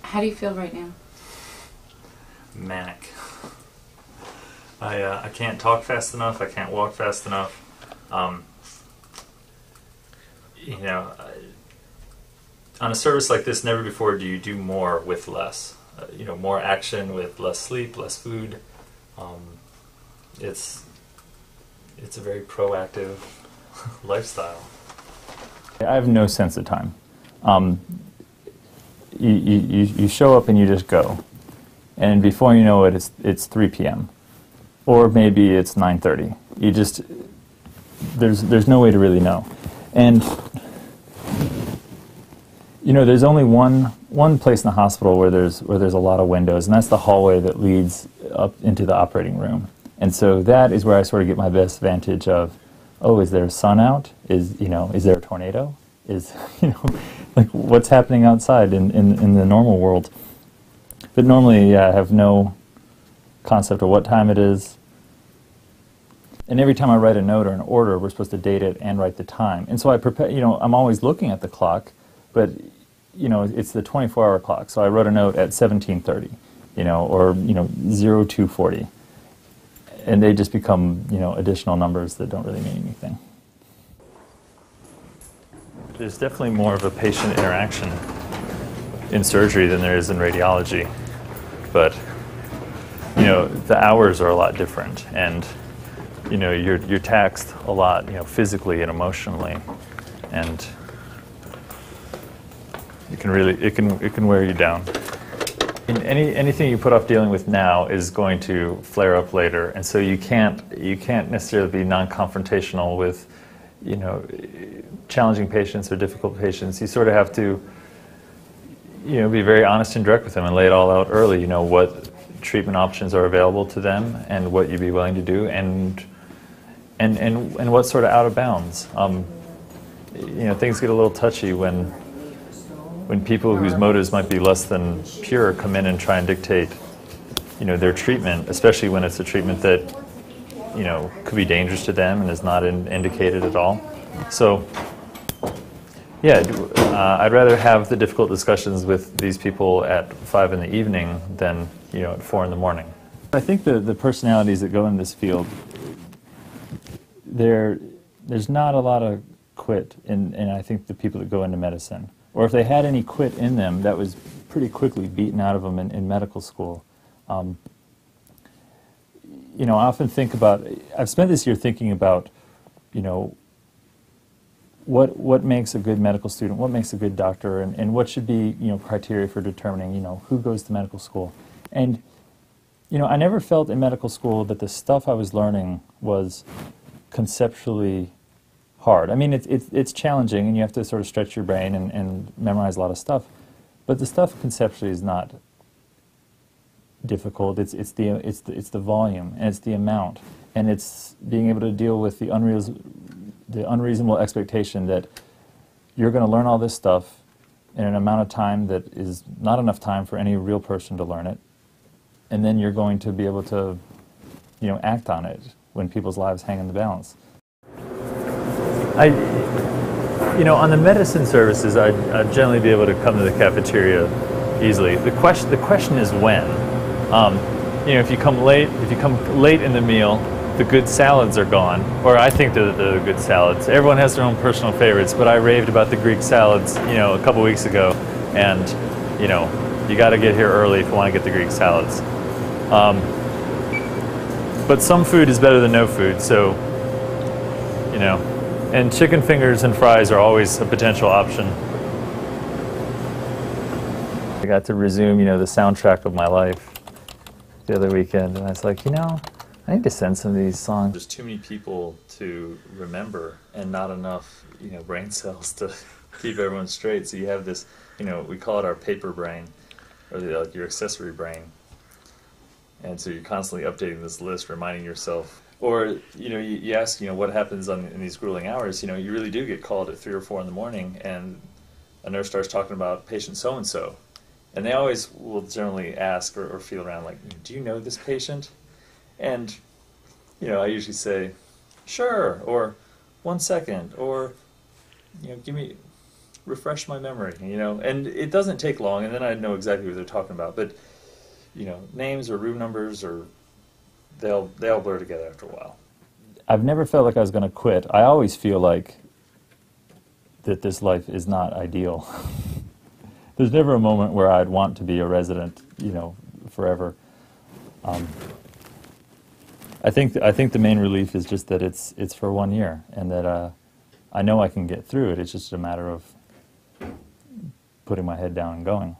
How do you feel right now? Manic. I can't talk fast enough. I can't walk fast enough. You know, on a service like this, never before do you do more with less. You know, more action with less sleep, less food. It's a very proactive lifestyle. I have no sense of time. You show up and you just go, and before you know it, it's 3 p.m. or maybe it's 9:30. You just there's no way to really know, and you know there's only one place in the hospital where there's a lot of windows, and that's the hallway that leads up into the operating room. And so that is where I sort of get my best vantage of, oh, is there a sun out? Is there a tornado? Is, like what's happening outside in the normal world? But normally, I have no concept of what time it is. And every time I write a note or an order, we're supposed to date it and write the time. And so I prepare, I'm always looking at the clock, but, it's the 24-hour clock. So I wrote a note at 17:30, or, 02:40. And they just become, additional numbers that don't really mean anything. There's definitely more of a patient interaction in surgery than there is in radiology. But, the hours are a lot different. And, you're taxed a lot, physically and emotionally. And it can wear you down. Anything you put off dealing with now is going to flare up later, and so you can't necessarily be non-confrontational with, challenging patients or difficult patients. You sort of have to, be very honest and direct with them and lay it all out early. What treatment options are available to them and what you'd be willing to do, and what's sort of out of bounds. Things get a little touchy when people whose motives might be less than pure come in and try and dictate, their treatment, especially when it's a treatment that, could be dangerous to them and is not indicated at all. So, yeah, I'd rather have the difficult discussions with these people at 5 in the evening than, at 4 in the morning. I think the personalities that go in this field, there's not a lot of quit in I think the people that go into medicine. Or if they had any quit in them, that was pretty quickly beaten out of them in medical school. I often think about, I've spent this year thinking about, what makes a good medical student, what makes a good doctor, and what should be, criteria for determining, who goes to medical school. And, I never felt in medical school that the stuff I was learning was conceptually hard. I mean, it's challenging, and you have to sort of stretch your brain and memorize a lot of stuff. But the stuff conceptually is not difficult. It's the volume, and it's the amount, and it's being able to deal with the unreasonable expectation that you're going to learn all this stuff in an amount of time that is not enough time for any real person to learn it, and then you're going to be able to, act on it when people's lives hang in the balance. On the medicine services, I'd generally be able to come to the cafeteria easily. The question is when. If you come late in the meal, the good salads are gone, or I think they're the good salads. Everyone has their own personal favorites, but I raved about the Greek salads, a couple weeks ago, and you got to get here early if you want to get the Greek salads. But some food is better than no food, so and chicken fingers and fries are always a potential option. I got to resume, the soundtrack of my life the other weekend, and I was like, I need to send some of these songs. There's too many people to remember, and not enough, brain cells to keep everyone straight. So you have this, we call it our paper brain, or your accessory brain. And so you're constantly updating this list, reminding yourself. Or, you ask, what happens in these grueling hours. You really do get called at 3 or 4 in the morning, and a nurse starts talking about patient so-and-so. And they always will generally ask or feel around like, do you know this patient? And, I usually say, sure, or 1 second, or, give me refresh my memory, and it doesn't take long, and then I know exactly what they're talking about. But names or room numbers, or they all blur together after a while. I've never felt like I was going to quit. I always feel like that this life is not ideal. There's never a moment where I'd want to be a resident, forever. I think the main relief is just that it's for 1 year, and that I know I can get through it. It's just a matter of putting my head down and going.